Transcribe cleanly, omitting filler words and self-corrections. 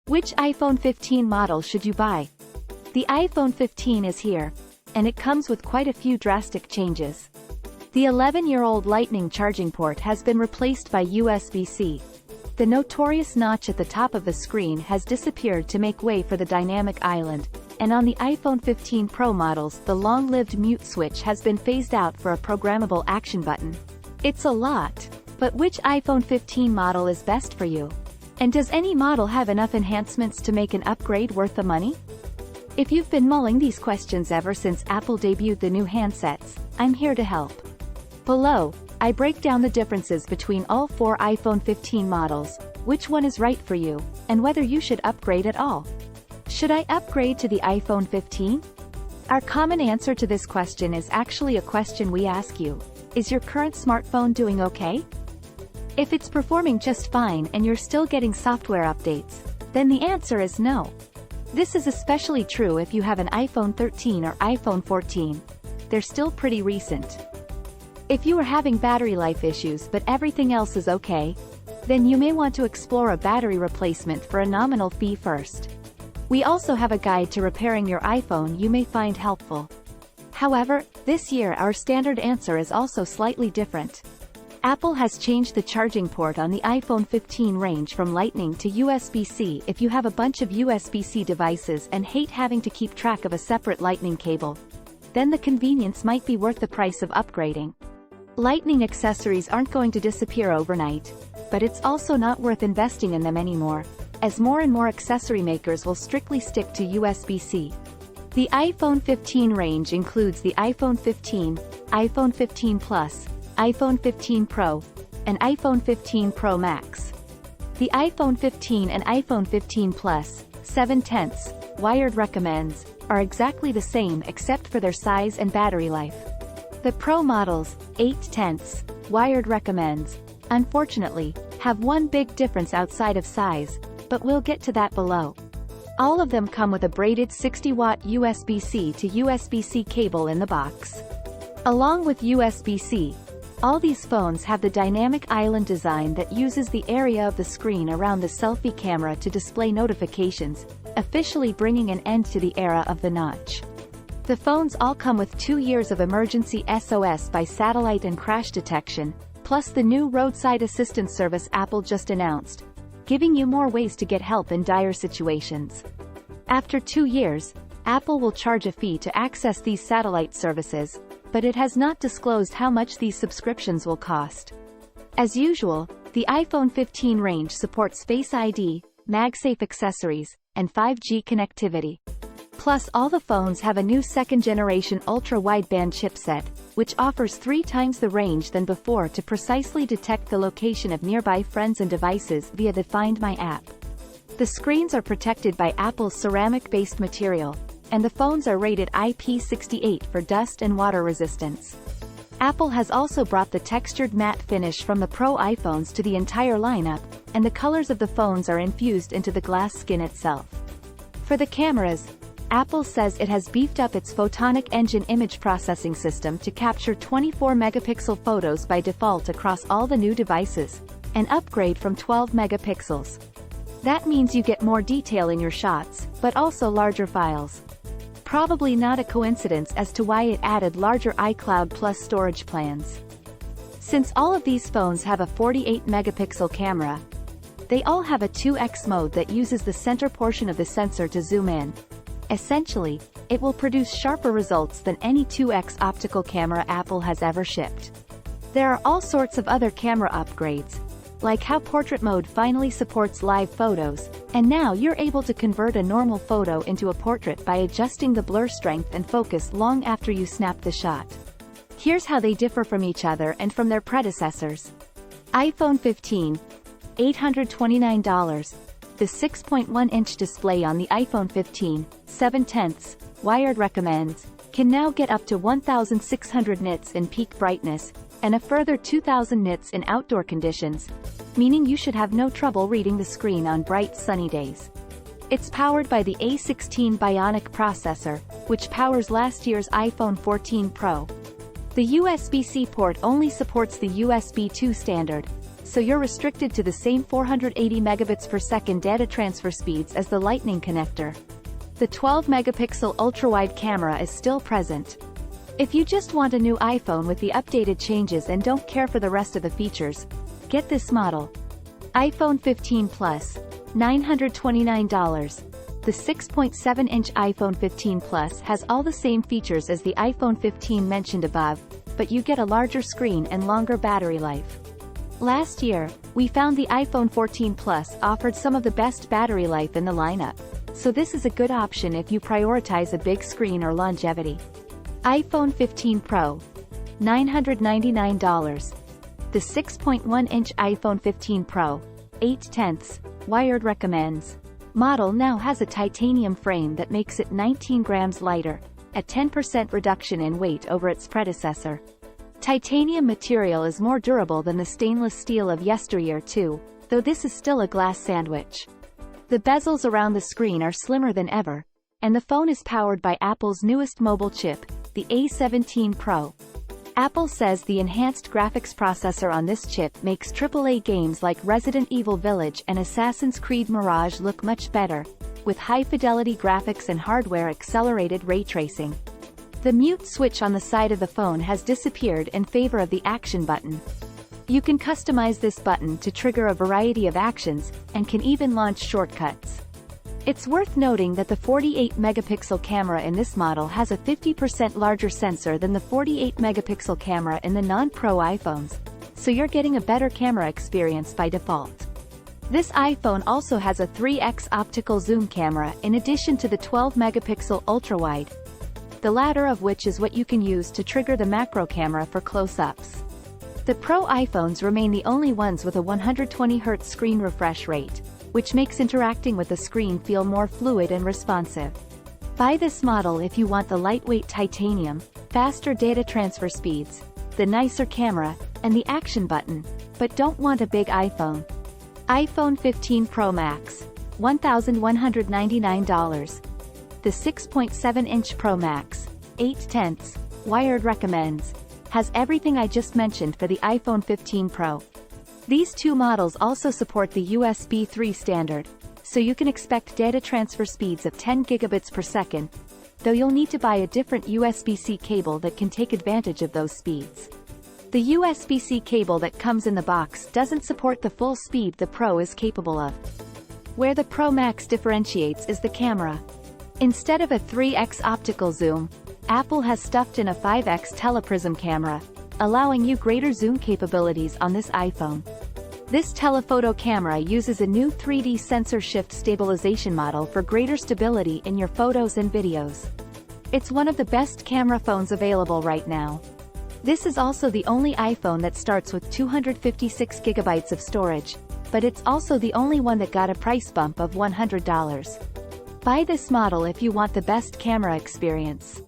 Which iPhone 15 model should you buy? The iPhone 15 is here, and it comes with quite a few drastic changes. The 11-year-old Lightning charging port has been replaced by USB-C. The notorious notch at the top of the screen has disappeared to make way for the dynamic island, and on the iPhone 15 Pro models the long-lived mute switch has been phased out for a programmable action button. It's a lot, but which iPhone 15 model is best for you? And does any model have enough enhancements to make an upgrade worth the money? If you've been mulling these questions ever since Apple debuted the new handsets, I'm here to help. Below, I break down the differences between all 4 iPhone 15 models, which one is right for you, and whether you should upgrade at all. Should I upgrade to the iPhone 15? Our common answer to this question is actually a question we ask you. Is your current smartphone doing okay? If it's performing just fine and you're still getting software updates, then the answer is no. This is especially true if you have an iPhone 13 or iPhone 14. They're still pretty recent. If you are having battery life issues but everything else is okay, then you may want to explore a battery replacement for a nominal fee first. We also have a guide to repairing your iPhone you may find helpful. However, this year our standard answer is also slightly different. Apple has changed the charging port on the iPhone 15 range from Lightning to USB-C if you have a bunch of USB-C devices and hate having to keep track of a separate Lightning cable. Then the convenience might be worth the price of upgrading. Lightning accessories aren't going to disappear overnight, but it's also not worth investing in them anymore, as more and more accessory makers will strictly stick to USB-C. The iPhone 15 range includes the iPhone 15, iPhone 15 Plus, iPhone 15 Pro, and iPhone 15 Pro Max. The iPhone 15 and iPhone 15 Plus, 7/10, Wired recommends, are exactly the same except for their size and battery life. The Pro models, 8/10, Wired recommends, unfortunately, have one big difference outside of size, but we'll get to that below. All of them come with a braided 60-watt USB-C to USB-C cable in the box. Along with USB-C, all these phones have the dynamic island design that uses the area of the screen around the selfie camera to display notifications, officially bringing an end to the era of the notch. The phones all come with 2 years of emergency SOS by satellite and crash detection, plus the new roadside assistance service Apple just announced, giving you more ways to get help in dire situations. After 2 years, Apple will charge a fee to access these satellite services, but it has not disclosed how much these subscriptions will cost. As usual, the iPhone 15 range supports Face ID, MagSafe accessories, and 5G connectivity. Plus all the phones have a new second-generation ultra-wideband chipset, which offers 3 times the range than before to precisely detect the location of nearby friends and devices via the Find My app. The screens are protected by Apple's ceramic-based material, and the phones are rated IP68 for dust and water resistance. Apple has also brought the textured matte finish from the Pro iPhones to the entire lineup, and the colors of the phones are infused into the glass skin itself. For the cameras, Apple says it has beefed up its Photonic Engine image processing system to capture 24-megapixel photos by default across all the new devices, an upgrade from 12 megapixels. That means you get more detail in your shots, but also larger files. Probably not a coincidence as to why it added larger iCloud Plus storage plans. Since all of these phones have a 48-megapixel camera, they all have a 2x mode that uses the center portion of the sensor to zoom in. Essentially, it will produce sharper results than any 2x optical camera Apple has ever shipped. There are all sorts of other camera upgrades, like how portrait mode finally supports live photos, and now you're able to convert a normal photo into a portrait by adjusting the blur strength and focus long after you snap the shot. Here's how they differ from each other and from their predecessors. iPhone 15, $829. The 6.1-inch display on the iPhone 15, 7/10, Wired recommends, can now get up to 1,600 nits in peak brightness, and a further 2,000 nits in outdoor conditions, meaning you should have no trouble reading the screen on bright sunny days. It's powered by the A16 Bionic processor, which powers last year's iPhone 14 Pro. The USB-C port only supports the USB 2 standard, so you're restricted to the same 480 megabits per second data transfer speeds as the Lightning connector. The 12-megapixel ultra-wide camera is still present. If you just want a new iPhone with the updated changes and don't care for the rest of the features, get this model. iPhone 15 Plus, $929. The 6.7-inch iPhone 15 Plus has all the same features as the iPhone 15 mentioned above, but you get a larger screen and longer battery life. Last year, we found the iPhone 14 Plus offered some of the best battery life in the lineup, so this is a good option if you prioritize a big screen or longevity. iPhone 15 Pro, $999. The 6.1-inch iPhone 15 Pro, 8/10, wired recommends. Model now has a titanium frame that makes it 19 grams lighter, a 10% reduction in weight over its predecessor. Titanium material is more durable than the stainless steel of yesteryear too, though this is still a glass sandwich. The bezels around the screen are slimmer than ever, and the phone is powered by Apple's newest mobile chip, the A17 Pro. Apple says the enhanced graphics processor on this chip makes AAA games like Resident Evil Village and Assassin's Creed Mirage look much better, with high-fidelity graphics and hardware-accelerated ray tracing. The mute switch on the side of the phone has disappeared in favor of the action button. You can customize this button to trigger a variety of actions, and can even launch shortcuts. It's worth noting that the 48-megapixel camera in this model has a 50% larger sensor than the 48-megapixel camera in the non-Pro iPhones, so you're getting a better camera experience by default. This iPhone also has a 3x optical zoom camera in addition to the 12-megapixel ultra-wide, the latter of which is what you can use to trigger the macro camera for close-ups. The Pro iPhones remain the only ones with a 120Hz screen refresh rate, which makes interacting with the screen feel more fluid and responsive. Buy this model if you want the lightweight titanium, faster data transfer speeds, the nicer camera, and the action button, but don't want a big iPhone. iPhone 15 Pro Max, $1,199. The 6.7-inch Pro Max, 8/10, wired recommends, has everything I just mentioned for the iPhone 15 Pro. These two models also support the USB 3 standard, so you can expect data transfer speeds of 10 gigabits per second, though you'll need to buy a different USB-C cable that can take advantage of those speeds. The USB-C cable that comes in the box doesn't support the full speed the Pro is capable of. Where the Pro Max differentiates is the camera. Instead of a 3x optical zoom, Apple has stuffed in a 5x teleprism camera, allowing you greater zoom capabilities on this iPhone. This telephoto camera uses a new 3D sensor shift stabilization model for greater stability in your photos and videos. It's one of the best camera phones available right now. This is also the only iPhone that starts with 256 gigabytes of storage, but it's also the only one that got a price bump of $100. Buy this model if you want the best camera experience.